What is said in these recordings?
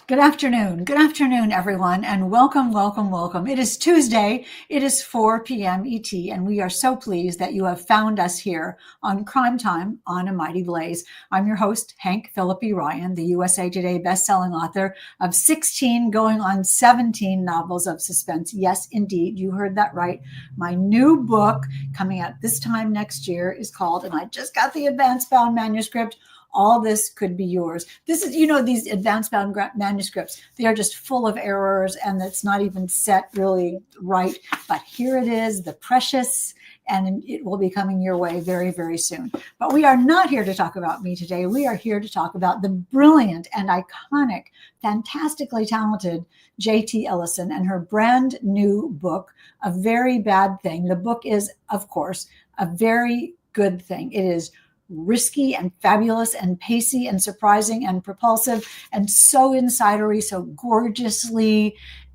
Good afternoon, everyone, and welcome, welcome, welcome. It is Tuesday. It is 4 p.m. ET, and we are so pleased that you have found us here on Crime Time on A Mighty Blaze. I'm your host, Hank Phillippi Ryan, the USA Today bestselling author of 16 going on 17 novels of suspense. Yes, indeed, you heard that right. My new book coming out this time next year is called, and I just got the advance bound manuscript, All This Could Be Yours. This is, these advanced bound manuscripts, they are just full of errors and it's not even set really right. But here it is, the precious, and it will be coming your way very, very soon. But we are not here to talk about me today. We are here to talk about the brilliant and iconic, fantastically talented J.T. Ellison and her brand new book, A Very Bad Thing. The book is, of course, a very good thing. It is risky and fabulous and pacey and surprising and propulsive and so insidery, so gorgeously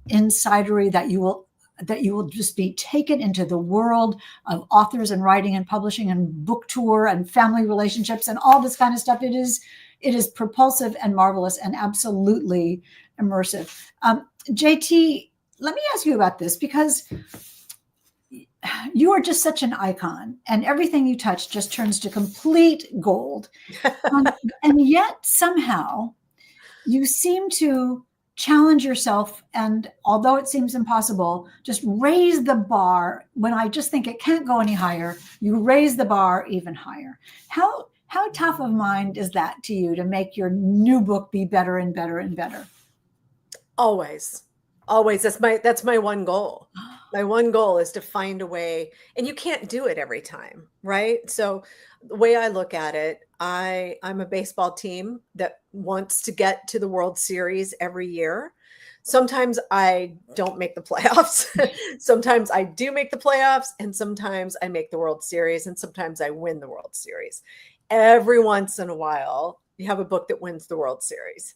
insidery that you will just be taken into the world of authors and writing and publishing and book tour and family relationships and all this kind of stuff. It is propulsive and marvelous and absolutely immersive. JT, let me ask you about this, because you are just such an icon and everything you touch just turns to complete gold. And yet somehow you seem to challenge yourself. And although it seems impossible, just raise the bar. When I just think it can't go any higher, you raise the bar even higher. How tough of mind is that to you, to make your new book be better and better and better? Always. That's my one goal. My one goal is to find a way, and you can't do it every time, right? So the way I look at it, I'm a baseball team that wants to get to the World Series every year. Sometimes I don't make the playoffs. Sometimes I do make the playoffs, and sometimes I make the World Series, and sometimes I win the World Series. Every once in a while, you have a book that wins the World Series.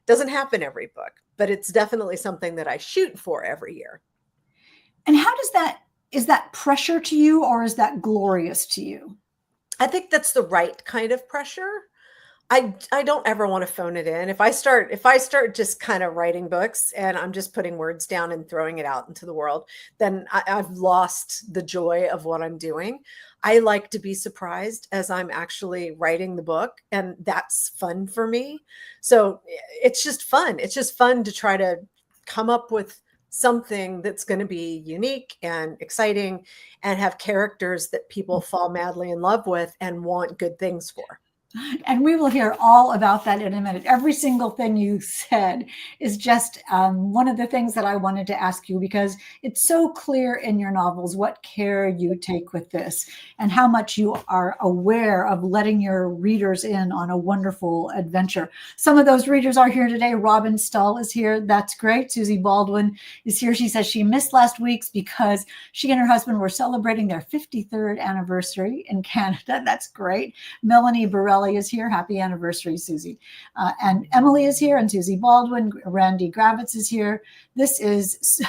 Doesn't happen every book, but it's definitely something that I shoot for every year. And how is that pressure to you, or is that glorious to you? I think that's the right kind of pressure. I don't ever want to phone it in. If I start just kind of writing books and I'm just putting words down and throwing it out into the world, then I've lost the joy of what I'm doing. I like to be surprised as I'm actually writing the book, and that's fun for me. So it's just fun. It's just fun to try to come up with something that's going to be unique and exciting and have characters that people fall madly in love with and want good things for. And we will hear all about that in a minute. Every single thing you said is just one of the things that I wanted to ask you, because it's so clear in your novels what care you take with this and how much you are aware of letting your readers in on a wonderful adventure. Some of those readers are here today. Robin Stull is here. That's great. Susie Baldwin is here. She says she missed last week's because she and her husband were celebrating their 53rd anniversary in Canada. That's great. Melanie Burrell is here. Happy anniversary, Susie. And Emily is here, and Susie Baldwin. Randy Gravitz is here. This is,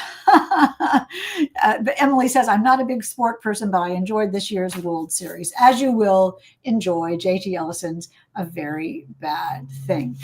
Emily says, I'm not a big sport person, but I enjoyed this year's World Series, as you will enjoy J.T. Ellison's A Very Bad Thing.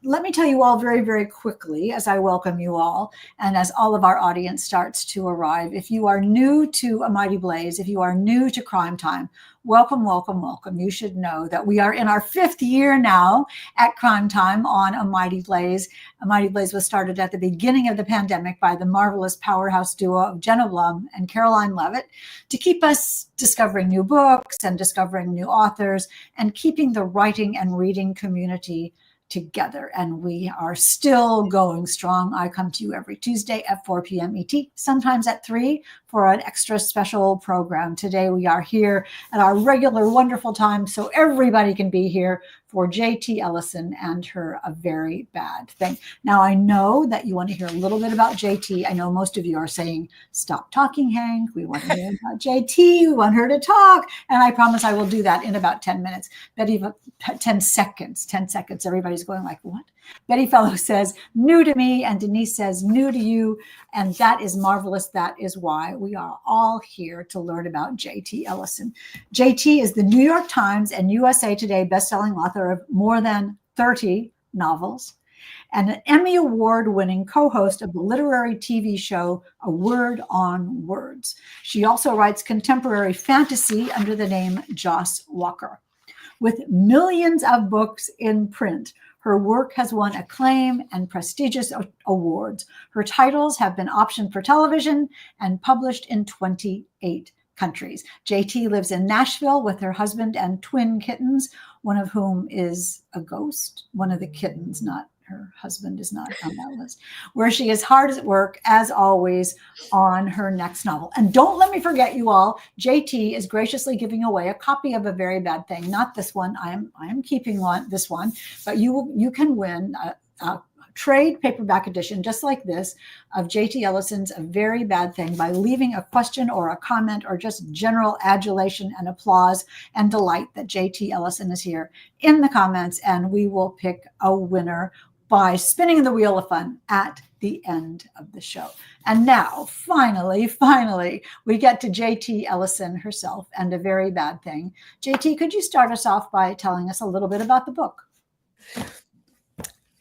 Let me tell you all very, very quickly, as I welcome you all and as all of our audience starts to arrive. If you are new to A Mighty Blaze, if you are new to Crime Time, welcome, welcome, welcome. You should know that we are in our 5th year now at Crime Time on A Mighty Blaze. A Mighty Blaze was started at the beginning of the pandemic by the marvelous powerhouse duo of Jenna Blum and Caroline Levitt to keep us discovering new books and discovering new authors and keeping the writing and reading community together. And we are still going strong. I come to you every Tuesday at 4 p.m. ET, sometimes at 3 for an extra special program. Today we are here at our regular wonderful time, so everybody can be here for J.T. Ellison and her A Very Bad Thing. Now, I know that you want to hear a little bit about J.T. I know most of you are saying, stop talking, Hank. We want to hear about J.T. We want her to talk. And I promise I will do that in about 10 minutes. Betty, 10 seconds, 10 seconds. Everybody's going like, what? Betty Fellow says, new to me. And Denise says, new to you. And that is marvelous. That is why we are all here to learn about J.T. Ellison. J.T. is the New York Times and USA Today bestselling author of more than 30 novels. and an Emmy Award-winning co-host of the literary TV show A Word on Words. She also writes contemporary fantasy under the name Joss Walker. With millions of books in print, her work has won acclaim and prestigious awards. Her titles have been optioned for television and published in 28 countries. JT lives in Nashville with her husband and twin kittens, one of whom is a ghost. One of the kittens, not her husband, is not on that list, where she is hard at work, as always, on her next novel. And don't let me forget, you all, JT is graciously giving away a copy of A Very Bad Thing. Not this one. I am keeping this one, but you can win a trade paperback edition, just like this, of JT Ellison's A Very Bad Thing by leaving a question or a comment or just general adulation and applause and delight that JT Ellison is here in the comments, and we will pick a winner by spinning the wheel of fun at the end of the show. And now, finally, we get to JT Ellison herself and A Very Bad Thing. JT, could you start us off by telling us a little bit about the book?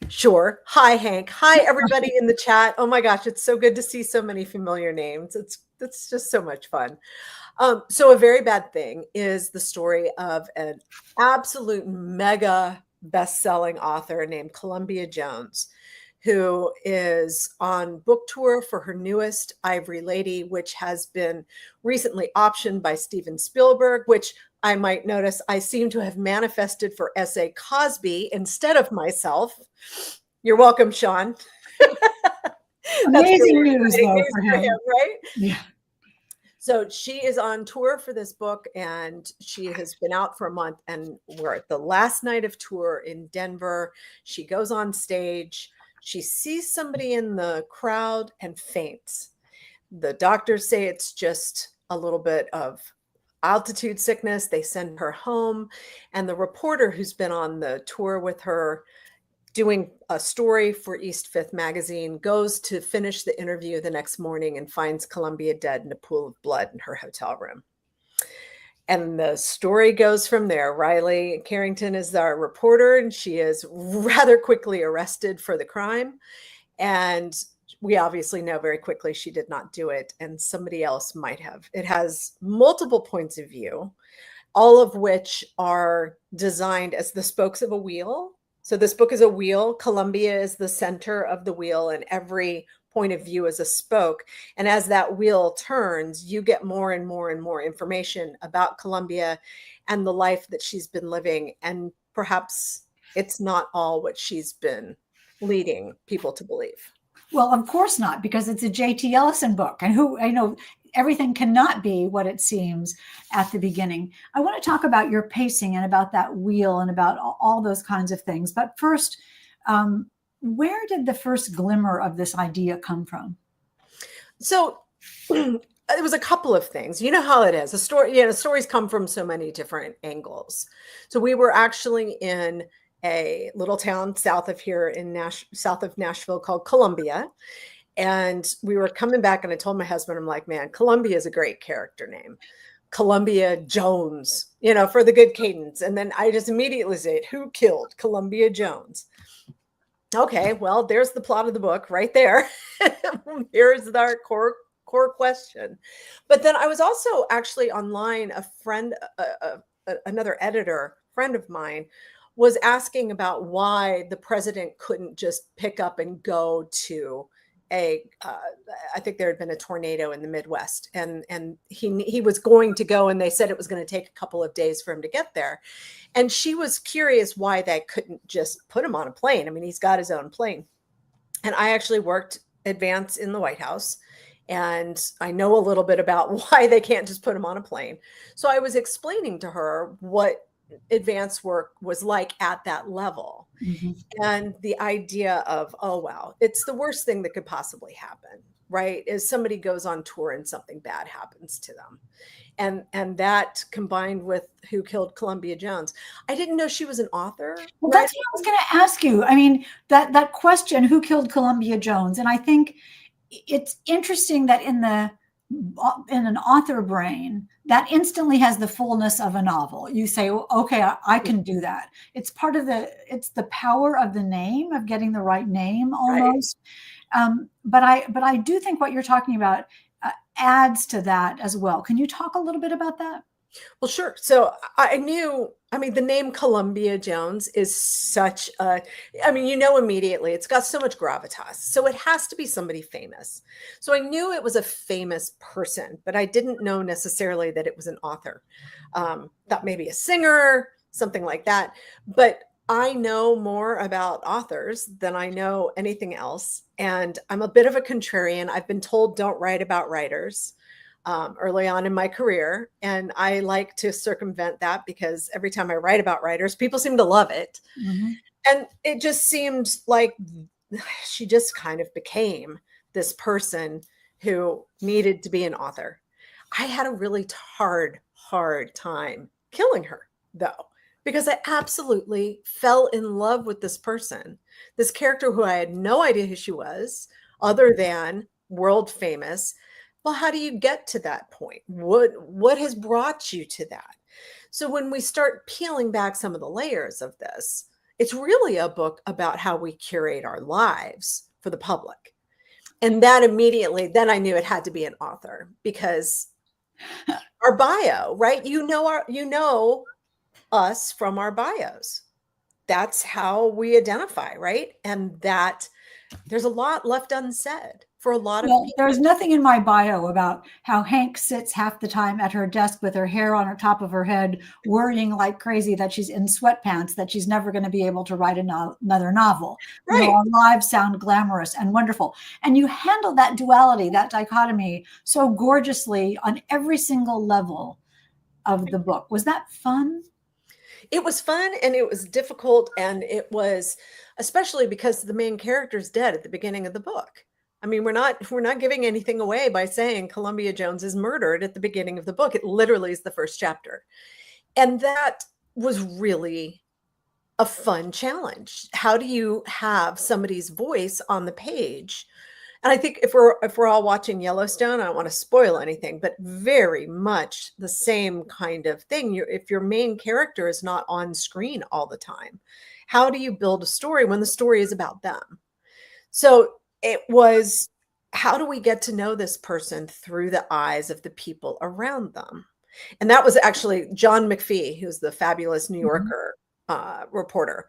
Sure. Hi, Hank. Hi, everybody in the chat. Oh my gosh, it's so good to see so many familiar names. It's just so much fun. So A Very Bad Thing is the story of an absolute mega best-selling author named Columbia Jones, who is on book tour for her newest Ivory Lady, which has been recently optioned by Steven Spielberg, which I might notice I seem to have manifested for S.A. Cosby instead of myself. You're welcome, Sean. Amazing news, though, for him, right? Yeah. So she is on tour for this book, and she has been out for a month, and we're at the last night of tour in Denver. She goes on stage. She sees somebody in the crowd and faints. The doctors say it's just a little bit of altitude sickness. They send her home, and the reporter who's been on the tour with her doing a story for East Fifth magazine goes to finish the interview the next morning and finds Columbia dead in a pool of blood in her hotel room. And the story goes from there. Riley Carrington is our reporter, and she is rather quickly arrested for the crime. And we obviously know very quickly she did not do it, and somebody else might have. It has multiple points of view, all of which are designed as the spokes of a wheel. So this book is a wheel. Columbia is the center of the wheel, and every point of view is a spoke. And as that wheel turns, you get more and more and more information about Columbia and the life that she's been living. And perhaps it's not all what she's been leading people to believe. Well, of course not, because it's a JT Ellison book, and I know everything cannot be what it seems at the beginning. I want to talk about your pacing and about that wheel and about all those kinds of things. But first, where did the first glimmer of this idea come from? So it was a couple of things. You know how it is. Stories come from so many different angles. So we were actually in a little town south of here in south of Nashville called Columbia. And we were coming back, and I told my husband, I'm like, man, Columbia is a great character name. Columbia Jones, for the good cadence. And then I just immediately said, who killed Columbia Jones? Okay, well, there's the plot of the book right there. Here's our core question. But then I was also actually online, a friend, another editor, friend of mine, was asking about why the president couldn't just pick up and go to I think there had been a tornado in the Midwest, and he was going to go, and they said it was going to take a couple of days for him to get there. And she was curious why they couldn't just put him on a plane. I mean, he's got his own plane. And I actually worked advance in the White House, and I know a little bit about why they can't just put him on a plane. So I was explaining to her what advanced work was like at that level. Mm-hmm. And the idea of, oh, wow, it's the worst thing that could possibly happen, right? Is somebody goes on tour and something bad happens to them. And that combined with who killed Columbia Jones. I didn't know she was an author. Well, right? That's what I was going to ask you. I mean, that question, who killed Columbia Jones? And I think it's interesting that in the in an author brain, that instantly has the fullness of a novel. You say, well, okay, I can do that. It's part of it's the power of the name, of getting the right name Right. almost. But I do think what you're talking about adds to that as well. Can you talk a little bit about that? Well, sure. So I knew, I mean, the name Columbia Jones is such a, I mean, you know, immediately it's got so much gravitas. So it has to be somebody famous. So I knew it was a famous person, but I didn't know necessarily that it was an author. Thought maybe a singer, something like that. But I know more about authors than I know anything else. And I'm a bit of a contrarian. I've been told don't write about writers early on in my career. And I like to circumvent that because every time I write about writers, people seem to love it. Mm-hmm. And it just seemed like she just kind of became this person who needed to be an author. I had a really hard time killing her, though, because I absolutely fell in love with this person, this character who I had no idea who she was, other than world famous. Well, how do you get to that point? What has brought you to that? So when we start peeling back some of the layers of this, it's really a book about how we curate our lives for the public. And that immediately, then I knew it had to be an author because our bio, right? You know us from our bios. That's how we identify, right? And that there's a lot left unsaid for a lot of Well, people. there's nothing in my bio about how Hank sits half the time at her desk with her hair on her top of her head, worrying like crazy that she's in sweatpants, that she's never going to be able to write another novel. You know, Right. our lives sound glamorous and wonderful. And you handle that duality, that dichotomy so gorgeously on every single level of the book. Was that fun? It was fun and it was difficult, and it was especially because the main character is dead at the beginning of the book. I mean, we're not giving anything away by saying Columbia Jones is murdered at the beginning of the book. It literally is the first chapter. And that was really a fun challenge. How do you have somebody's voice on the page? And I think if we're all watching Yellowstone, I don't want to spoil anything, but very much the same kind of thing. If your main character is not on screen all the time, how do you build a story when the story is about them? So it was, how do we get to know this person through the eyes of the people around them? And that was actually John McPhee, who's the fabulous New Mhm. Yorker reporter.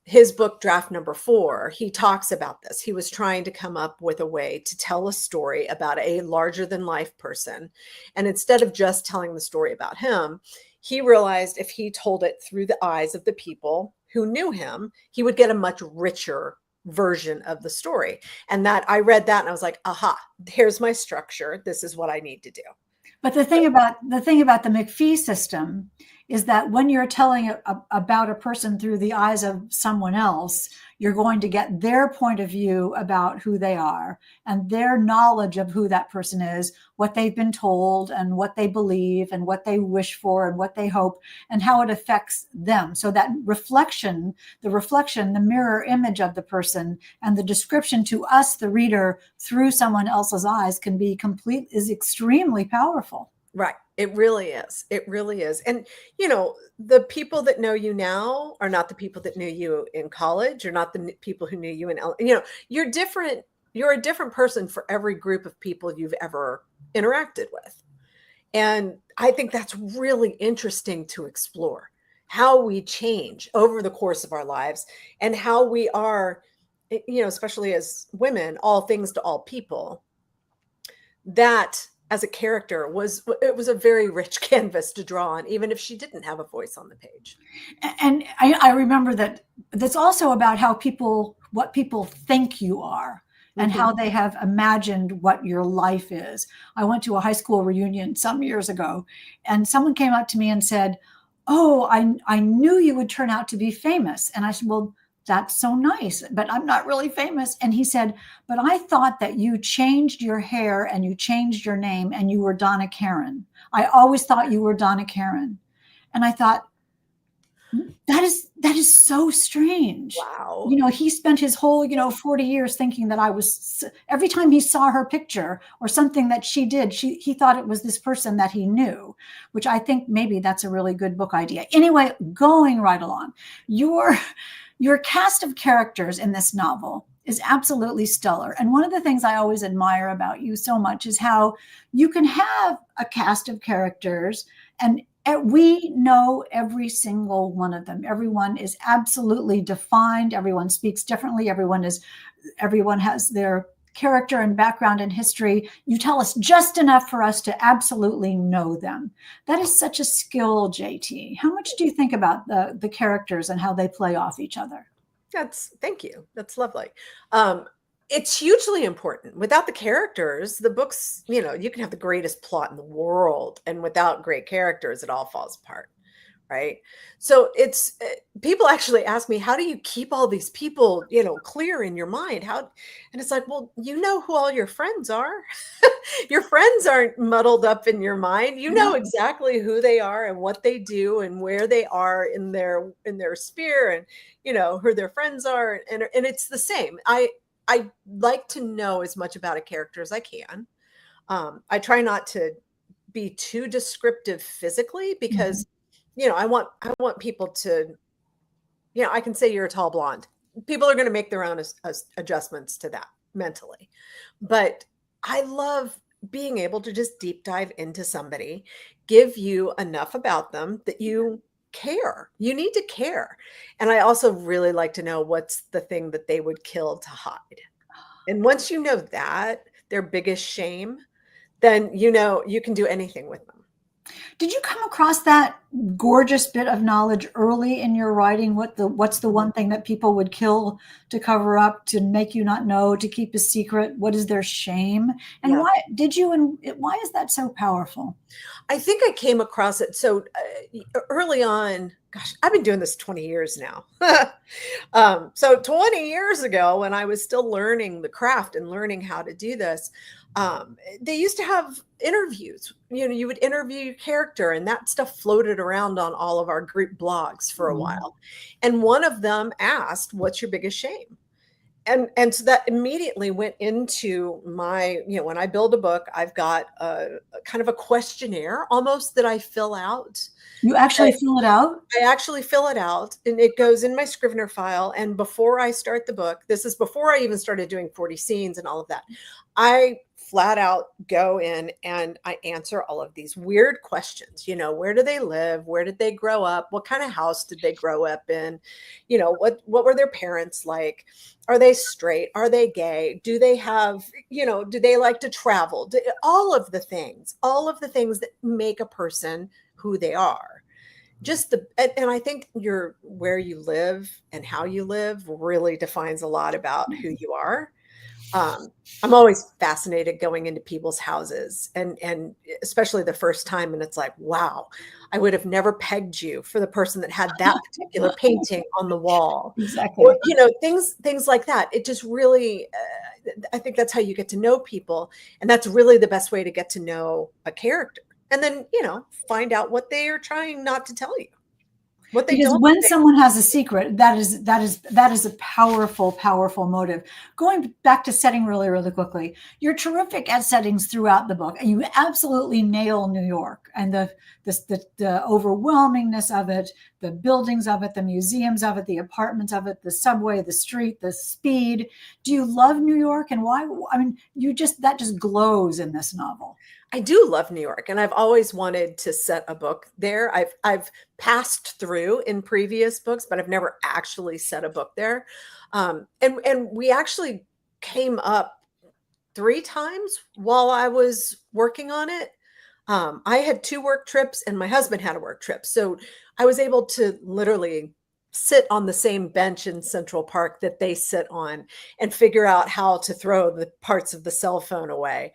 His book, Draft Number 4, he talks about this. He was trying to come up with a way to tell a story about a larger than life person. And instead of just telling the story about him, he realized if he told it through the eyes of the people who knew him, he would get a much richer version of the story. And that I read that and I was like, aha, here's my structure. This is what I need to do. But the thing about the McPhee system is that when you're telling about a person through the eyes of someone else, you're going to get their point of view about who they are and their knowledge of who that person is, what they've been told and what they believe and what they wish for and what they hope and how it affects them. So that reflection, the mirror image of the person and the description to us, the reader, through someone else's eyes is extremely powerful. Right. It really is. It really is. And, you know, the people that know you now are not the people that knew you in college, or not the people who knew you in, you know, you're different. You're a different person for every group of people you've ever interacted with. And I think that's really interesting to explore how we change over the course of our lives and how we are, you know, especially as women, all things to all people. That as a character was a very rich canvas to draw on, even if she didn't have a voice on the page. And I remember that that's also about what people think you are and Mhm. how they have imagined what your life is. I went to a high school reunion some years ago, and someone came up to me and said, "Oh, I knew you would turn out to be famous." And I said, "Well, that's so nice, but I'm not really famous." And he said, "But I thought that you changed your hair and you changed your name and you were Donna Karen. I always thought you were Donna Karen." And I thought, That is so strange. Wow. He spent his whole, 40 years thinking that I was, every time he saw her picture or something that she did, he thought it was this person that he knew, which I think maybe that's a really good book idea. Anyway, going right along, your your cast of characters in this novel is absolutely stellar. And one of the things I always admire about you so much is how you can have a cast of characters and we know every single one of them. Everyone is absolutely defined. Everyone speaks differently. Everyone has their character and background and history. You tell us just enough for us to absolutely know them. That is such a skill, JT. How much do you think about the characters and how they play off each other? Thank you. That's lovely. It's hugely important. Without the characters, the books, you can have the greatest plot in the world, and without great characters, it all falls apart. Right. So people actually ask me, how do you keep all these people, clear in your mind? And it's like, well, you know who all your friends are. Your friends aren't muddled up in your mind. You know exactly who they are and what they do and where they are in their sphere, and who their friends are. And it's the same. I like to know as much about a character as I can. I try not to be too descriptive physically, because I want people to, I can say you're a tall blonde. People are going to make their own adjustments to that mentally. But I love being able to just deep dive into somebody, give you enough about them that you care. You need to care. And I also really like to know what's the thing that they would kill to hide. And once you know that, their biggest shame, then you can do anything with them. Did you come across that gorgeous bit of knowledge early in your writing? What's the one thing that people would kill to cover up, to make you not know, to keep a secret? What is their shame? And Yeah. why did you, and why is that so powerful? I think I came across it so early on. Gosh, I've been doing this 20 years now. So 20 years ago, when I was still learning the craft and learning how to do this, they used to have interviews. You would interview your character, and that stuff floated around on all of our group blogs for a while. And one of them asked, "What's your biggest shame?" And so that immediately went into my, when I build a book, I've got a kind of a questionnaire almost that I fill out. You actually fill it out? I actually fill it out, and it goes in my Scrivener file. And before I start the book, this is before I even started doing 40 scenes and all of that, I flat out go in and I answer all of these weird questions. Where do they live? Where did they grow up? What kind of house did they grow up in? What were their parents like? Are they straight? Are they gay? Do they have, do they like to travel? All of the things that make a person who they are. And I think where you live and how you live really defines a lot about who you are. I'm always fascinated going into people's houses, and especially the first time. And it's like, wow, I would have never pegged you for the person that had that particular painting on the wall. Exactly. Or, things like that. It just really, I think that's how you get to know people. And that's really the best way to get to know a character. And then, find out what they are trying not to tell you. What they Because don't when say. someone has a secret, that is a powerful, powerful motive. Going back to setting really, really quickly, you're terrific at settings throughout the book, and you absolutely nail New York and the overwhelmingness of it, the buildings of it, the museums of it, the apartments of it, the subway, the street, the speed. Do you love New York, and why? I mean, that just glows in this novel. I do love New York, and I've always wanted to set a book there. I've passed through in previous books, but I've never actually set a book there. And we actually came up 3 times while I was working on it. I had 2 work trips, and my husband had a work trip, so I was able to literally sit on the same bench in Central Park that they sit on and figure out how to throw the parts of the cell phone away.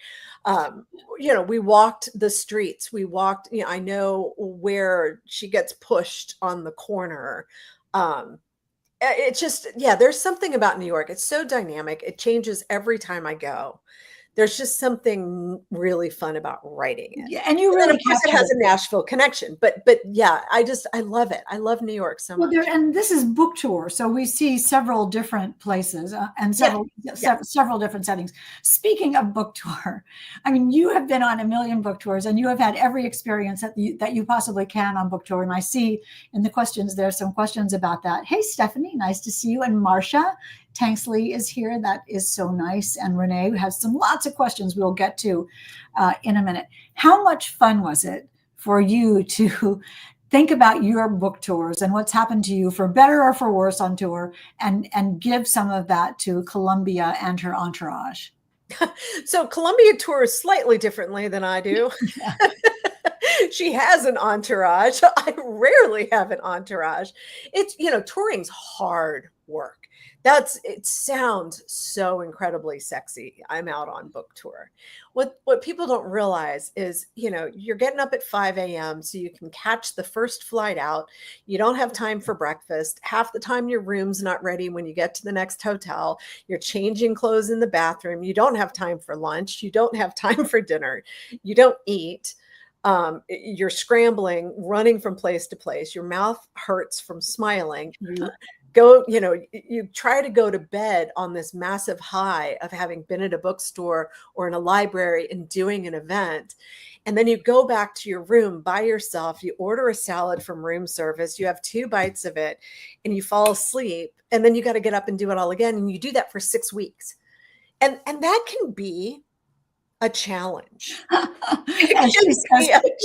We walked the streets. We walked, I know where she gets pushed on the corner. It's just, there's something about New York. It's so dynamic. It changes every time I go, There's just something really fun about writing it. Yeah, and you And then, of really course, it captured has it. a Nashville connection, but yeah, I love it. I love New York so Well, there, much. and this is book tour, so we see several different places and Yeah, yeah. several different settings. Speaking of book tour, I mean, you have been on a million book tours, and you have had every experience that you possibly can on book tour. And I see in the questions there's some questions about that. Hey, Stephanie, nice to see you. And Marcia Tanksley is here. That is so nice. And Renee has some lots of questions we'll get to in a minute. How much fun was it for you to think about your book tours and what's happened to you for better or for worse on tour, and give some of that to Columbia and her entourage? So Columbia tours slightly differently than I do. Yeah. She has an entourage. I rarely have an entourage. It's, touring's hard work. It sounds so incredibly sexy. I'm out on book tour. What people don't realize is, you're getting up at 5 a.m. so you can catch the first flight out. You don't have time for breakfast. Half the time your room's not ready when you get to the next hotel. You're changing clothes in the bathroom. You don't have time for lunch. You don't have time for dinner. You don't eat. You're scrambling, running from place to place. Your mouth hurts from smiling. You try to go to bed on this massive high of having been at a bookstore or in a library and doing an event. And then you go back to your room by yourself. You order a salad from room service. You have 2 bites of it and you fall asleep. And then you got to get up and do it all again. And you do that for 6 weeks. And that can be a challenge. As she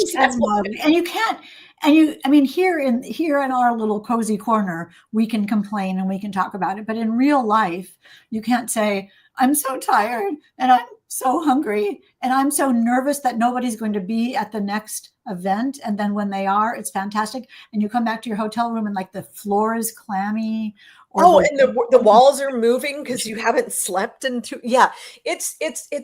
says, Marley. And you can't, I mean, here in our little cozy corner, we can complain and we can talk about it. But in real life, you can't say, I'm so tired and I'm so hungry and I'm so nervous that nobody's going to be at the next event. And then when they are, it's fantastic. And you come back to your hotel room and like the floor is clammy. And the walls are moving because you haven't slept yeah, it's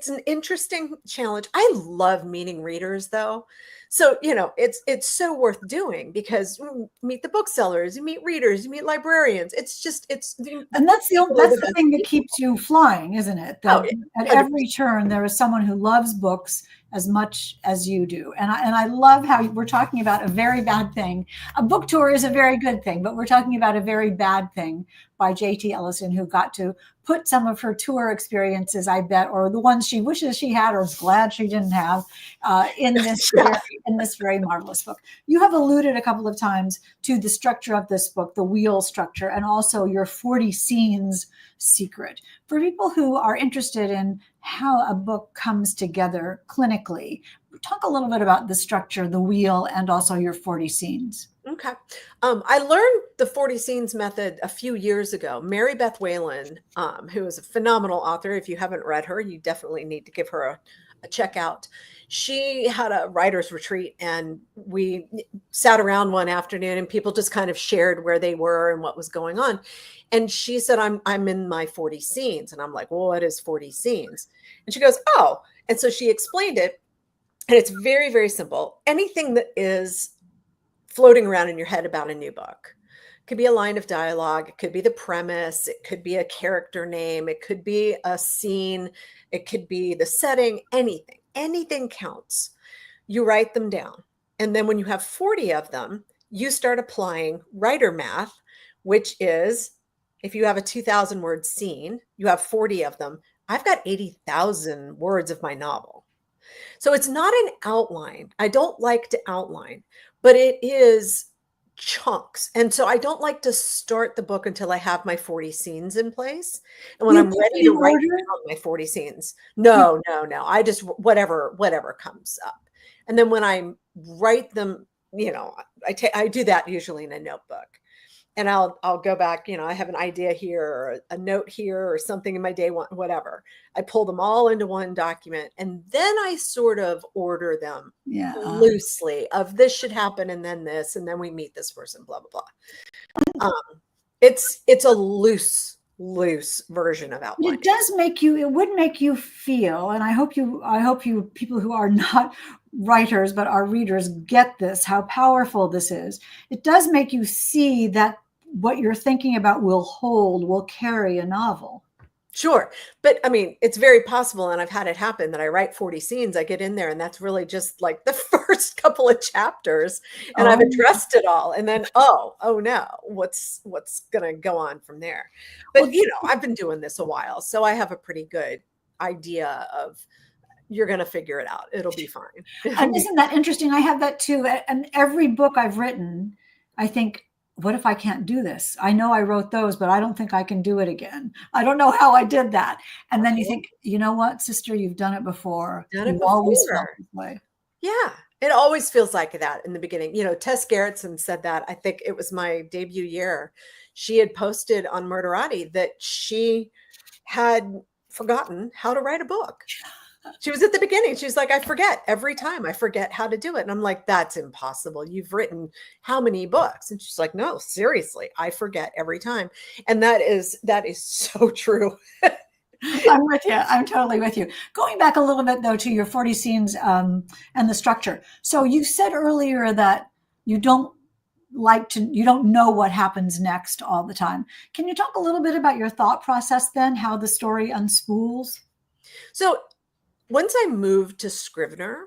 an interesting challenge. I love meeting readers though. So, it's so worth doing because you meet the booksellers, you meet readers, you meet librarians. And that's the thing that keeps you flying, isn't it? That at every turn there is someone who loves books as much as you do. And I love how we're talking about a very bad thing. A book tour is a very good thing, but we're talking about a very bad thing by J.T. Ellison, who got to put some of her tour experiences, I bet, or the ones she wishes she had or is glad she didn't have, in this very marvelous book. You have alluded a couple of times to the structure of this book, the wheel structure, and also your 40 scenes secret. For people who are interested in how a book comes together clinically, talk a little bit about the structure, the wheel, and also your 40 scenes. Okay. I learned the 40 scenes method a few years ago. Mary Beth Whalen, who is a phenomenal author. If you haven't read her, you definitely need to give her a check out. She had a writer's retreat and we sat around one afternoon and people just kind of shared where they were and what was going on. And she said, I'm in my 40 scenes. And I'm like, well, what is 40 scenes? And she goes, oh. And so she explained it. And it's very, very simple. Anything that is floating around in your head about a new book. It could be a line of dialogue. It could be the premise. It could be a character name. It could be a scene. It could be the setting, anything counts. You write them down. And then when you have 40 of them, you start applying writer math, which is if you have a 2,000 word scene, you have 40 of them. I've got 80,000 words of my novel. So it's not an outline. I don't like to outline, but it is chunks. And so I don't like to start the book until I have my 40 scenes in place. And when I'm ready to write down my 40 scenes, no. I just, whatever comes up. And then when I write them, I do that usually in a notebook. And I'll go back, I have an idea here or a note here or something in my day, whatever. I pull them all into one document and then I sort of order them loosely of this should happen and then this, and then we meet this person, blah, blah, blah. It's a loose version of outline. It would make you feel, and I hope you people who are not writers but are readers get this, how powerful this is. It does make you see that what you're thinking about will carry a novel. Sure. But I mean, it's very possible, and I've had it happen that I write 40 scenes, I get in there, and that's really just like the first couple of chapters, and I've Oh, addressed it all. And then, oh no, what's gonna go on from there? But well, I've been doing this a while, so I have a pretty good idea of you're gonna figure it out. It'll be fine. It'll and be isn't that interesting? I have that too. And every book I've written, I think, what if I can't do this? I know I wrote those, but I don't think I can do it again. I don't know how I did that. And then you okay. think, you know what, sister, you've done it before. Done it You've always felt before. this way. Yeah, it always feels like that in the beginning. Tess Gerritsen said that. I think it was my debut year. She had posted on Murderati that she had forgotten how to write a book. She was at the beginning. She's like, I forget every time. I forget how to do it. And I'm like, that's impossible. You've written how many books? And she's like, no, seriously, I forget every time. And that is so true. I'm with you. I'm totally with you. Going back a little bit though to your 40 scenes and the structure. So you said earlier that you don't you don't know what happens next all the time. Can you talk a little bit about your thought process then, how the story unspools? So once I moved to Scrivener,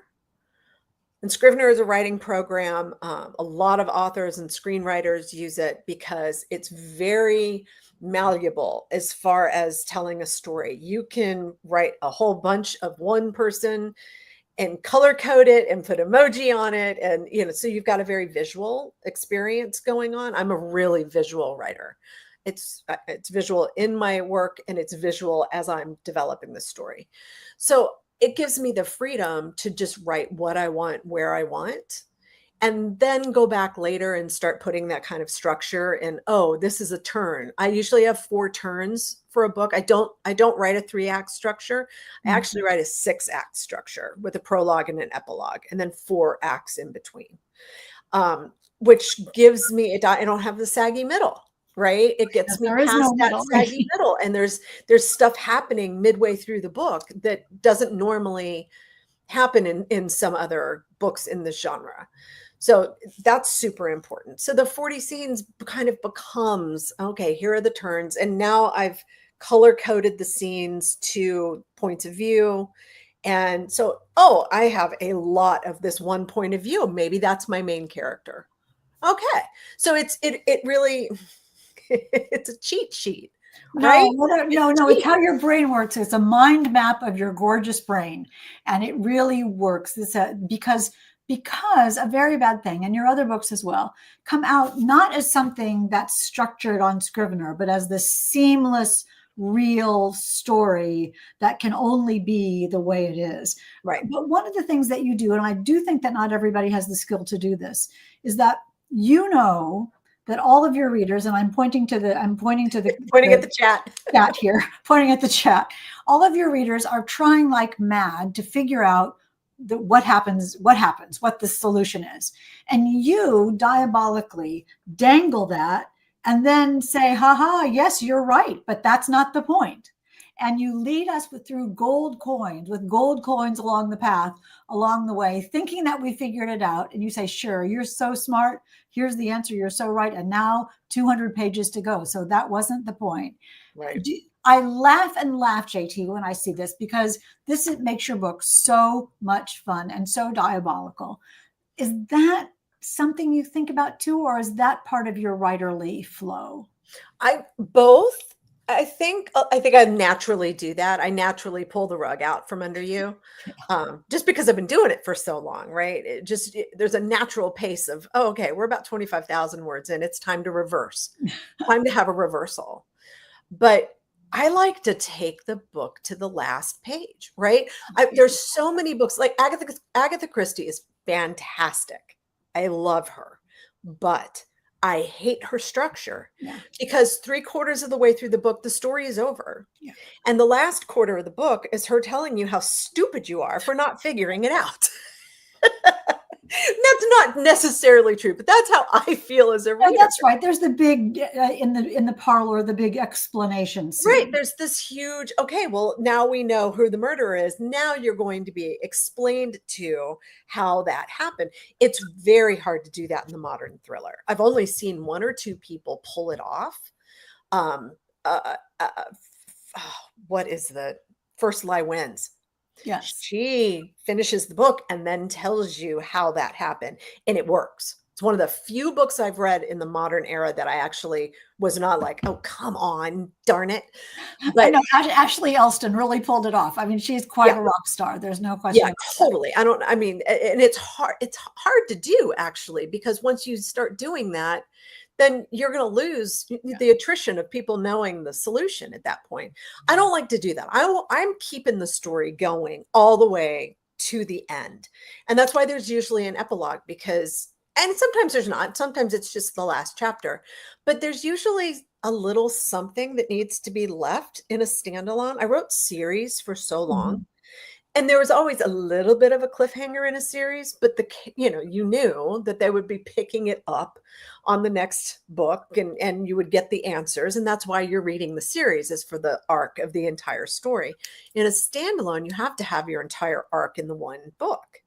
and Scrivener is a writing program. A lot of authors and screenwriters use it because it's very malleable as far as telling a story. You can write a whole bunch of one person and color code it and put emoji on it. And, so you've got a very visual experience going on. I'm a really visual writer. It's visual in my work, and it's visual as I'm developing the story. So it gives me the freedom to just write what I want, where I want, and then go back later and start putting that kind of structure and, oh, this is a turn. I usually have 4 turns for a book. I don't write a 3-act structure. I Mm. actually write a 6-act structure with a prologue and an epilogue, and then 4 acts in between. Which gives me I don't have the saggy middle, right? It gets Yes, me there is past no that middle. saggy middle, and there's stuff happening midway through the book that doesn't normally happen in some other books in this genre. So that's super important. So the 40 scenes kind of becomes, okay, here are the turns. And now I've color coded the scenes to points of view. And so, oh, I have a lot of this one point of view. Maybe that's my main character. Okay. So it really it's a cheat sheet, right? No, no, It's no. It's cheat. how your brain works. It's a mind map of your gorgeous brain, and it really works. Because a very bad thing, and your other books as well, come out not as something that's structured on Scrivener, but as the seamless, real story that can only be the way it is. Right. But one of the things that you do, and I do think that not everybody has the skill to do this, is that you know that all of your readers, and I'm pointing to the Pointing at the chat. chat here, pointing at the chat. All of your readers are trying like mad to figure out what happens, what the solution is. And you diabolically dangle that and then say, haha, yes, you're right, but that's not the point. And you lead us through with gold coins along the path, along the way, thinking that we figured it out. And you say, sure, you're so smart. Here's the answer. You're so right. And now 200 pages to go. So that wasn't the point. Right. I laugh and laugh, JT, when I see this, because makes your book so much fun and so diabolical. Is that something you think about too, or is that part of your writerly flow? Both. I naturally do that. I naturally pull the rug out from under you, just because I've been doing it for so long, right? There's a natural pace of, oh, okay, we're about 25,000 words in. It's time to reverse, time to have a reversal. But I like to take the book to the last page, right? There's so many books, like Agatha Christie is fantastic. I love her, but I hate her structure, Yeah. because 3/4 of the way through the book, the story is over. Yeah. And the last quarter of the book is her telling you how stupid you are for not figuring it out. That's not necessarily true, but that's how I feel as a No, reader. that's right. There's the big in the parlor, the big explanation scene. Right. There's this huge, okay, well, now we know who the murderer is. Now you're going to be explained to how that happened. It's very hard to do that in the modern thriller. I've only seen 1 or 2 people pull it off. Um, uh, uh, what is the first lie wins. Yes. She finishes the book and then tells you how that happened, and it works. It's one of the few books I've read in the modern era that I actually was not like, oh, come on, darn it. I But know Ashley Elston really pulled it off. I mean, she's quite yeah, a rock star. There's no question yeah, about that. totally. I mean, and it's hard to do actually, because once you start doing that, then you're going to lose Yeah. the attrition of people knowing the solution at that point. I don't like to do that. I'm keeping the story going all the way to the end. And that's why there's usually an epilogue, because, and sometimes there's not, sometimes it's just the last chapter, but there's usually a little something that needs to be left in a standalone. I wrote series for so long. Mhm. And there was always a little bit of a cliffhanger in a series, but you knew that they would be picking it up on the next book, and you would get the answers. And that's why you're reading the series, is for the arc of the entire story. In a standalone, you have to have your entire arc in the one book,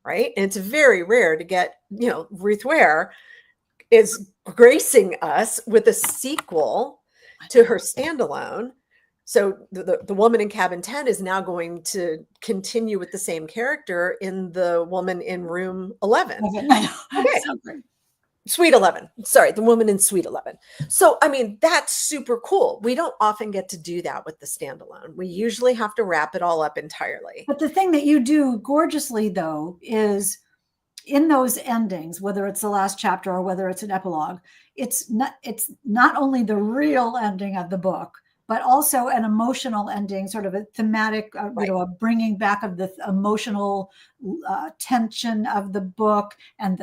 right? And it's very rare to get, Ruth Ware is gracing us with a sequel to her standalone. So the woman in cabin 10 is now going to continue with the same character in the woman in room 11. Okay, I know. Okay. So great. Suite 11. Sorry, the woman in suite 11. So, I mean, that's super cool. We don't often get to do that with the standalone. We usually have to wrap it all up entirely. But the thing that you do gorgeously, though, is in those endings, whether it's the last chapter or whether it's an epilogue, it's not only the real ending of the book, but also an emotional ending, sort of a thematic, Right. a bringing back of the emotional tension of the book, and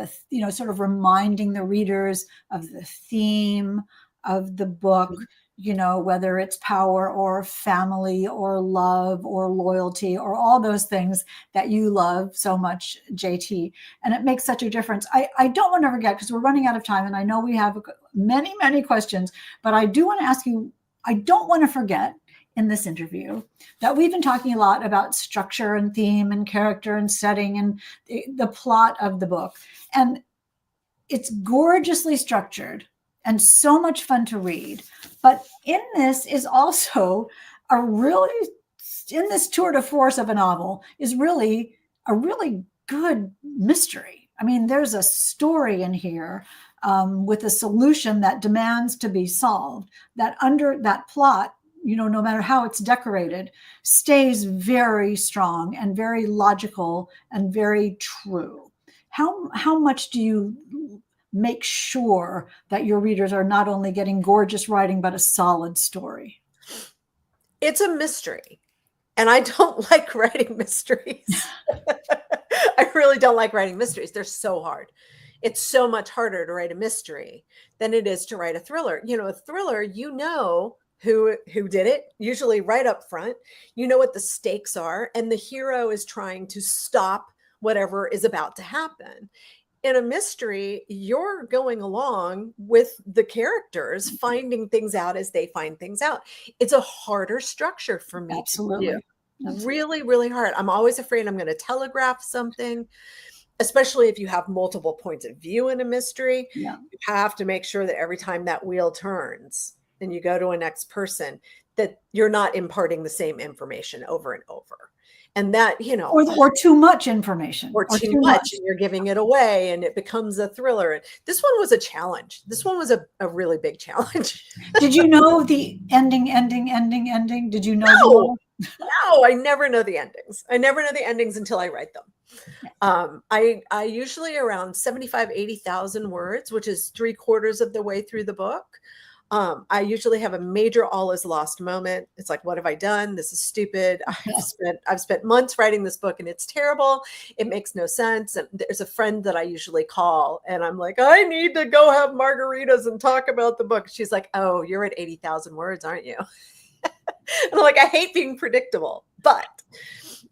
sort of reminding the readers of the theme of the book. Whether it's power or family or love or loyalty or all those things that you love so much, JT. And it makes such a difference. I don't want to forget, because we're running out of time, and I know we have many, many questions, but I do want to ask you, I don't want to forget in this interview that we've been talking a lot about structure and theme and character and setting and the plot of the book. And it's gorgeously structured and so much fun to read. But in this is also in this tour de force of a novel is really a really good mystery. I mean, there's a story in here with a solution that demands to be solved, that under that plot, no matter how it's decorated, stays very strong and very logical and very true. How much do you make sure that your readers are not only getting gorgeous writing, but a solid story? It's a mystery. And I don't like writing mysteries. I really don't like writing mysteries. They're so hard. It's so much harder to write a mystery than it is to write a thriller. A thriller, who did it, usually right up front. You know what the stakes are, and the hero is trying to stop whatever is about to happen. In a mystery, you're going along with the characters, finding things out as they find things out. It's a harder structure for me Absolutely. to do. Absolutely. Really, really hard. I'm always afraid I'm going to telegraph something, especially if you have multiple points of view in a mystery. Yeah. You have to make sure that every time that wheel turns and you go to a next person, that you're not imparting the same information over and over. And that, or too much information, or too much, and you're giving it away, and it becomes a thriller. And this one was a challenge. This one was a really big challenge. Did you know the ending? Did you know? No, I never know the endings. I never know the endings until I write them. I usually around 75, 80,000 words, which is 3/4 of the way through the book. I usually have a major all is lost moment. It's like, what have I done? This is stupid. I've spent months writing this book, and it's terrible. It makes no sense. And there's a friend that I usually call, and I'm like, I need to go have margaritas and talk about the book. She's like, oh, you're at 80,000 words, aren't you? And I'm like, I hate being predictable,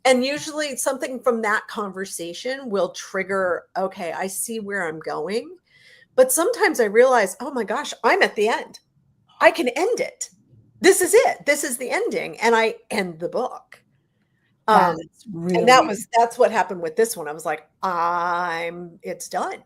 and usually something from that conversation will trigger, okay, I see where I'm going. But sometimes I realize, oh my gosh, I'm at the end. I can end it. This is it. This is the ending. And I end the book. And that's what happened with this one. I was like, it's done.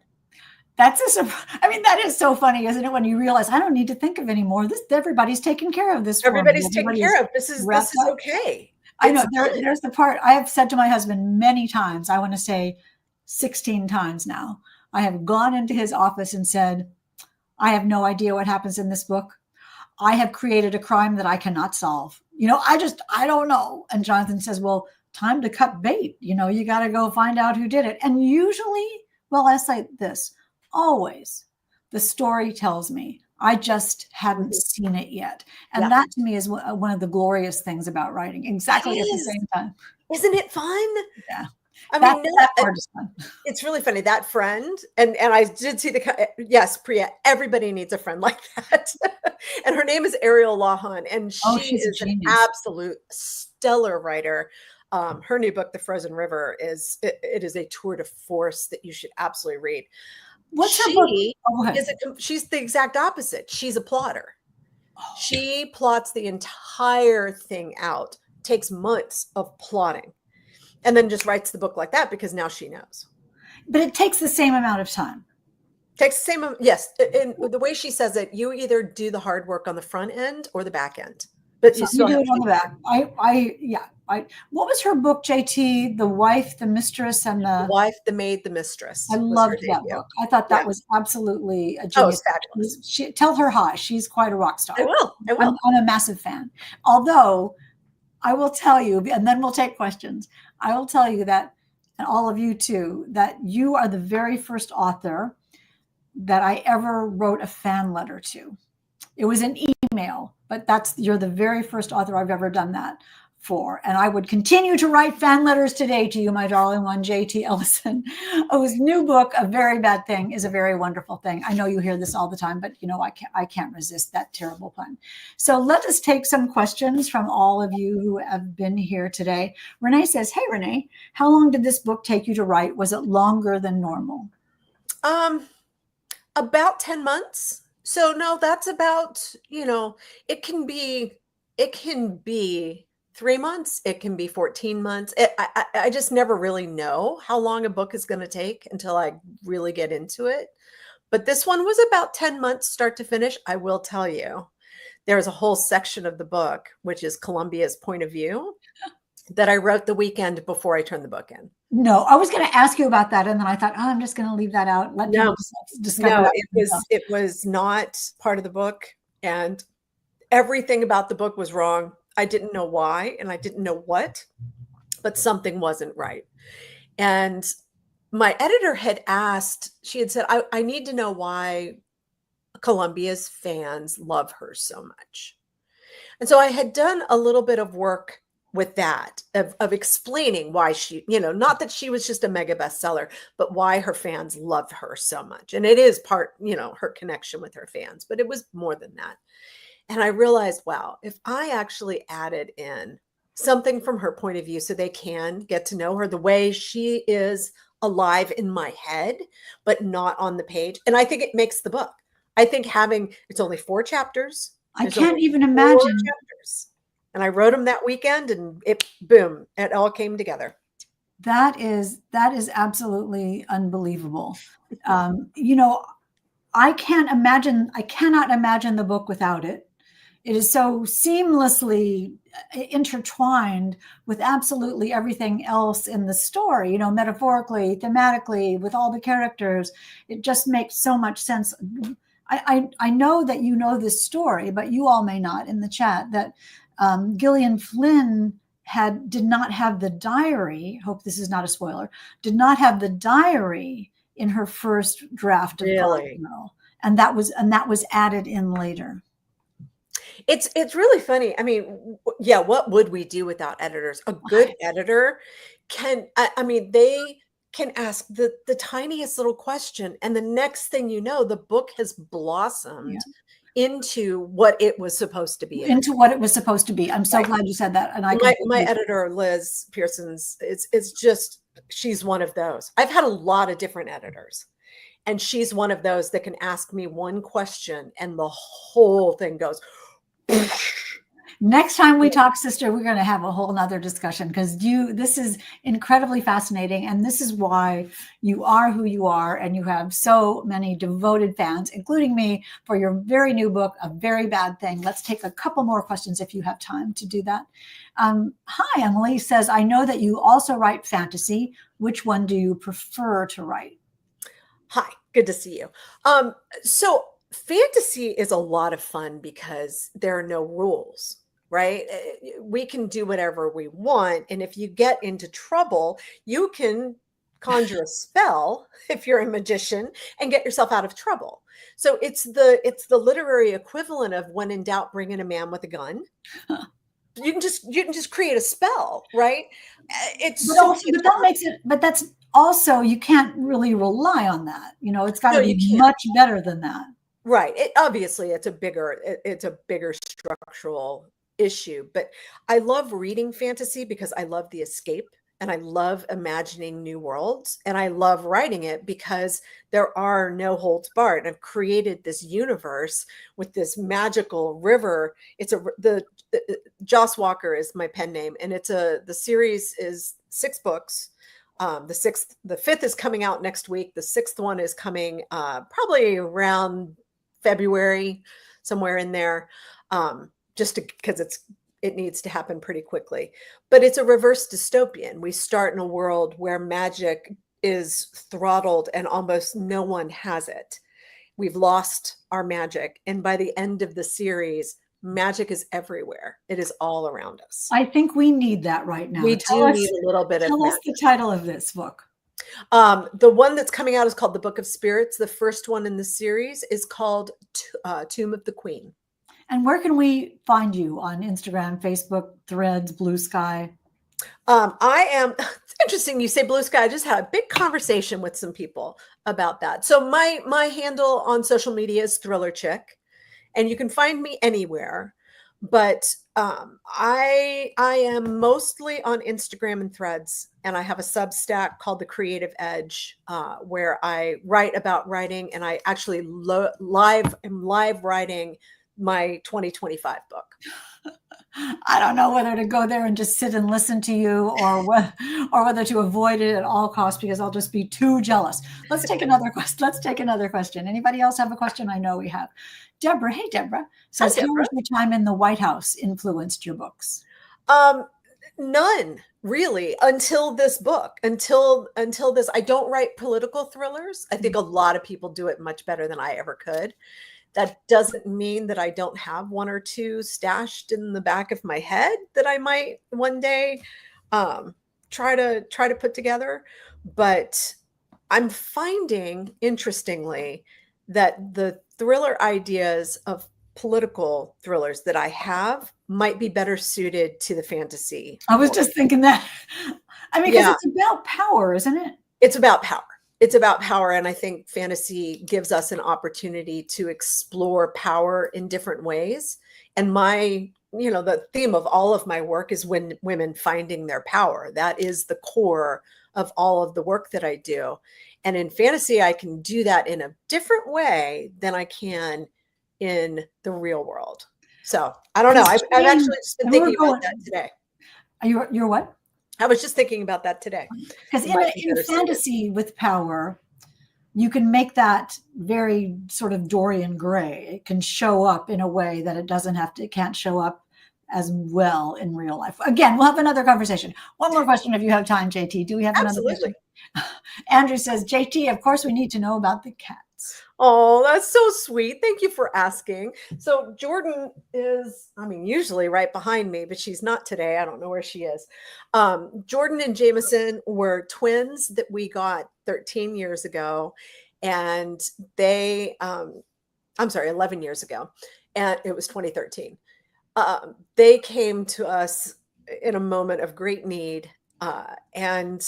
I mean, that is so funny, isn't it? When you realize I don't need to think of anymore. Everybody's taken care of this for me. Everybody's taken Everybody's care of. This wrapped is up. okay. I know It's done. there's the part I have said to my husband many times. I want to say 16 times now. I have gone into his office and said, I have no idea what happens in this book. I have created a crime that I cannot solve. I don't know. And Jonathan says, well, time to cut bait. You got to go find out who did it. And usually, well, I say this, always the story tells me. I just hadn't seen it yet. And Yeah. that to me is one of the glorious things about writing, exactly at the same time. Isn't it fun? Yeah. I That mean, part is fun. it's really funny. That friend, and I did see yes, Priya, everybody needs a friend like that. And her name is Ariel Lahan, and she She's a is an genius. absolute stellar writer. Her new book, The Frozen River, is a tour de force that you should absolutely read. What's her book? She's the exact opposite. She's a plotter. She plots the entire thing out, takes months of plotting, and then just writes the book like that because now she knows. But it takes the same amount of time. Takes the same, yes. And the way she says it, you either do the hard work on the front end or the back end. But you still do it on the back. What was her book, JT? The Wife, the Mistress, and the Wife, the Maid, the Mistress. I loved that book. I thought that was absolutely a genius. Fabulous. Tell her hi. She's quite a rock star. I will. I'm a massive fan. Although I will tell you, and then we'll take questions. I will tell you that, and all of you too, that you are the very first author that I ever wrote a fan letter to. It was an email, but you're the very first author I've ever done that for. And I would continue to write fan letters today to you, my darling one, JT Ellison, whose new book, A Very Bad Thing, is a very wonderful thing. I know you hear this all the time, but I can't resist that terrible pun. So let us take some questions from all of you who have been here today. Renee says, hey, Renee, how long did this book take you to write? Was it longer than normal? About 10 months. So no, that's about, it can be 3 months. It can be 14 months. I just never really know how long a book is going to take until I really get into it. But this one was about 10 months start to finish. I will tell you, there's a whole section of the book, which is Columbia's point of view, that I wrote the weekend before I turned the book in. No, I was going to ask you about that. And then I thought, I'm just going to leave that out. Let people discover that. It was not part of the book. And everything about the book was wrong. I didn't know why, and I didn't know what, but something wasn't right. And my editor had asked, she had said, I need to know why Columbia's fans love her so much. And so I had done a little bit of work with that, of explaining why she, not that she was just a mega bestseller, but why her fans love her so much. And it is part, her connection with her fans, but it was more than that. And I realized, wow, if I actually added in something from her point of view so they can get to know her the way she is alive in my head, but not on the page. And I think it makes the book. I think it's only 4 chapters. I can't even imagine. And I wrote them that weekend, and it all came together. That is absolutely unbelievable. I cannot imagine the book without it. It is so seamlessly intertwined with absolutely everything else in the story, metaphorically, thematically, with all the characters. It just makes so much sense. I know that you know this story, but you all may not in the chat, that Gillian Flynn did not have the diary. Hope this is not a spoiler. Did not have the diary in her first draft of Really? Girl, and that was added in later. It's really funny. I mean, yeah, what would we do without editors? A good editor they can ask the tiniest little question, and the next thing you know, the book has blossomed into what it was supposed to be. I'm so glad you said that. And my editor, Liz Pearson's, it's just, she's one of those. I've had a lot of different editors, and she's one of those that can ask me one question and the whole thing goes. Next time we talk, sister, we're going to have a whole nother discussion because this is incredibly fascinating. And this is why you are who you are. And you have so many devoted fans, including me, for your very new book, A Very Bad Thing. Let's take a couple more questions if you have time to do that. Hi, Emily says, I know that you also write fantasy. Which one do you prefer to write? Hi, good to see you. So fantasy is a lot of fun because there are no rules, right? We can do whatever we want. And if you get into trouble, you can conjure a spell if you're a magician and get yourself out of trouble. So it's the literary equivalent of when in doubt, bring in a man with a gun. You can just create a spell, right? It's But so also, but that makes it, but that's also, you can't really rely on that. It's got no, to you be can't. much better than that. Right. Obviously it's a bigger structural issue, but I love reading fantasy because I love the escape and I love imagining new worlds and I love writing it because there are no holds barred. I've created this universe with this magical river. It's the Joss Walker is my pen name, and the series is 6 books. The fifth is coming out next week. The sixth one is coming probably around February, somewhere in there, just because it needs to happen pretty quickly. But it's a reverse dystopian. We start in a world where magic is throttled and almost no one has it. We've lost our magic. And by the end of the series, magic is everywhere. It is all around us. I think we need that right now. We do need a little bit of Tell us magic. the title of this book. The one that's coming out is called The Book of Spirits. The first one in the series is called Tomb of the Queen. And where can we find you on Instagram, Facebook, Threads, Blue Sky? It's interesting you say Blue Sky. I just had a big conversation with some people about that. So my handle on social media is Thriller Chick, and you can find me anywhere. But I am mostly on Instagram and Threads, and I have a Substack called The Creative Edge, where I write about writing, and I actually am live writing my 2025 book. I don't know whether to go there and just sit and listen to you or whether to avoid it at all costs because I'll just be too jealous. Let's take another question. Anybody else have a question? I know we have. Deborah, hey Deborah, says, Hi, how Deborah. has your time in the White House influenced your books? None really until this book. Until this, I don't write political thrillers. I think a lot of people do it much better than I ever could. That doesn't mean that I don't have one or two stashed in the back of my head that I might one day try to put together. But I'm finding, interestingly, that the thriller ideas of political thrillers that I have might be better suited to the fantasy. I was just thinking that. I mean, because Yeah. it's about power, isn't it? It's about power. It's about power. And I think fantasy gives us an opportunity to explore power in different ways. And the theme of all of my work is when women finding their power. That is the core of all of the work that I do. And in fantasy, I can do that in a different way than I can in the real world. So I don't know. I've actually just been thinking about that today. You're what? I was just thinking about that today. Because in fantasy with power, you can make that very sort of Dorian Gray. It can show up in a way that it can't show up as well in real life. Again, we'll have another conversation. One more question if you have time, JT. Do we have another question? Andrew says, JT, of course we need to know about the cats. Oh, that's so sweet. Thank you for asking. So Jordan is, usually right behind me, but she's not today. I don't know where she is. Jordan and Jameson were twins that we got 13 years ago. And 11 years ago. And it was 2013. They came to us in a moment of great need. And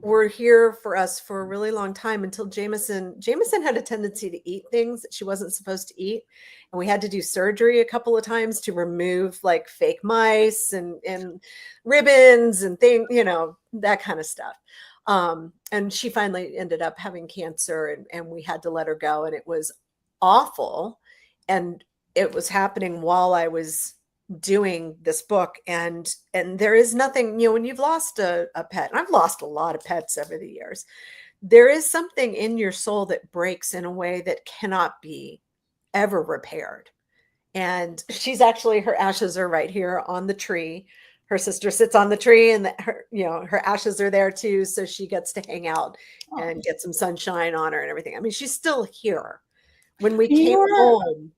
were here for us for a really long time until Jameson had a tendency to eat things that she wasn't supposed to eat. And we had to do surgery a couple of times to remove like fake mice and ribbons and things, that kind of stuff. And she finally ended up having cancer and we had to let her go. And it was awful. And it was happening while I was doing this book. And there is nothing, you know, when you've lost a pet, and I've lost a lot of pets over the years, there is something in your soul that breaks in a way that cannot be ever repaired. And she's actually, her ashes are right here on the tree. Her sister sits on the tree, and her, you know, her ashes are there too. So she gets to hang out and get some sunshine on her and everything. I mean, she's still here. When we came home,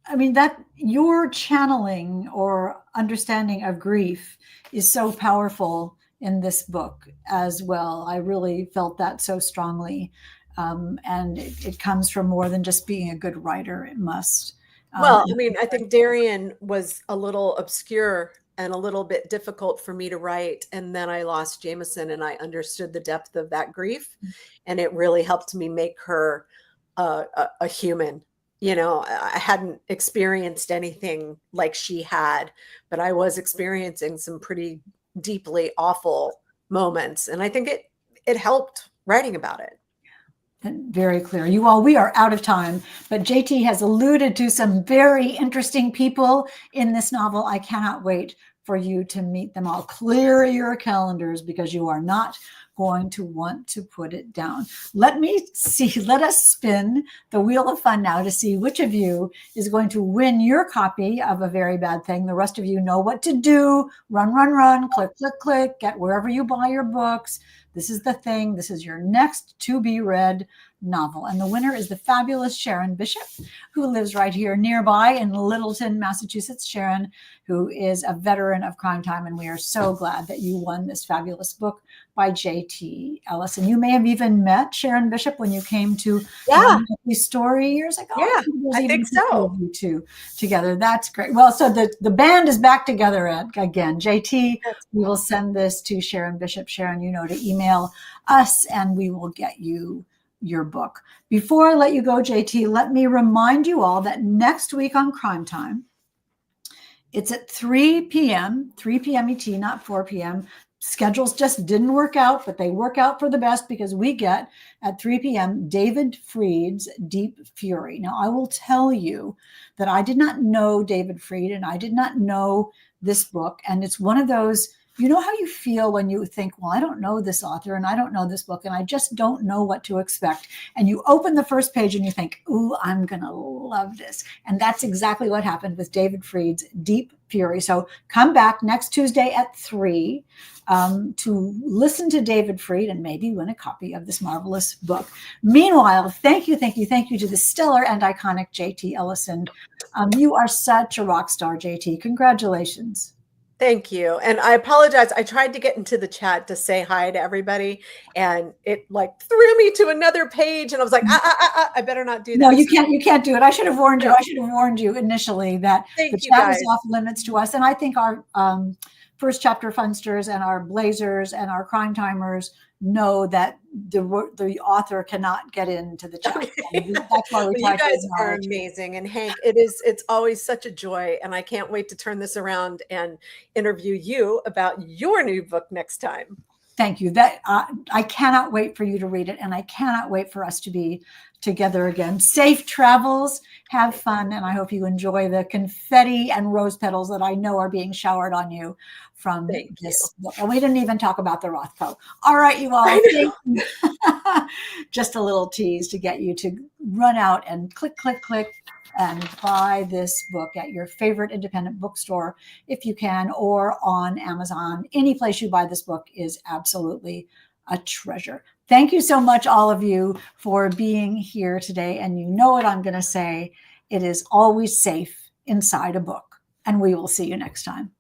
I mean, that your channeling or understanding of grief is so powerful in this book as well. I really felt that so strongly. And it comes from more than just being a good writer. It must. well, I mean, I think Darian was a little obscure and a little bit difficult for me to write. And then I lost Jameson, and I understood the depth of that grief. And it really helped me make her a human. You know, I hadn't experienced anything like she had, but I was experiencing some pretty deeply awful moments. And I think it helped writing about it. Very clear. You all, we are out of time, but JT has alluded to some very interesting people in this novel. I cannot wait for you to meet them all. Clear your calendars, because you are not going to want to put it down. Let us spin the wheel of fun now to see which of you is going to win your copy of A Very Bad Thing. The rest of you know what to do. Run, run, run, click, click, click, get wherever you buy your books. This is the thing. This is your next to be read novel. And the winner is the fabulous Sharon Bishop, who lives right here nearby in Littleton, Massachusetts. Sharon, who is a veteran of Crime Time. And we are so glad that you won this fabulous book by J.T. Ellison. You may have even met Sharon Bishop when you came to the story years ago. Yeah, I think so. You two together. That's great. Well, so the band is back together again. JT, we will send this to Sharon Bishop. Sharon, you know to email us, and we will get you your book. Before I let you go, JT, let me remind you all that next week on Crime Time, it's at 3 p.m. ET, not 4 p.m. Schedules just didn't work out, but they work out for the best, because we get at 3 p.m. David Fried's Deep Fury. Now, I will tell you that I did not know David Fried, and I did not know this book. And it's one of those, you know how you feel when you think, well, I don't know this author and I don't know this book and I just don't know what to expect. And you open the first page and you think, ooh, I'm going to love this. And that's exactly what happened with David Fried's Deep Fury. So come back next Tuesday at 3 to listen to David Fried and maybe win a copy of this marvelous book. Meanwhile, thank you to the stellar and iconic JT Ellison. You are such a rock star, JT. Congratulations. Thank you. And I apologize. I tried to get into the chat to say hi to everybody, and it like threw me to another page. And I was like, I better not do that. No, you can't do it. I should have warned you. I should have warned you initially that the chat was off limits to us. And I think our first chapter funsters and our blazers and our crime timers know that the author cannot get into the chat. That's why we you guys are amazing. And Hank, it's always such a joy. And I can't wait to turn this around and interview you about your new book next time. Thank you. That I cannot wait for you to read it, and I cannot wait for us to be together again. Safe travels, have fun, and I hope you enjoy the confetti and rose petals that I know are being showered on you from this book. And we didn't even talk about the Rothko. All right, you all. Just a little tease to get you to run out and click, click, click, and buy this book at your favorite independent bookstore if you can, or on Amazon. Any place you buy this book is absolutely a treasure. Thank you so much, all of you, for being here today. And you know what I'm going to say. It is always safe inside a book. And we will see you next time.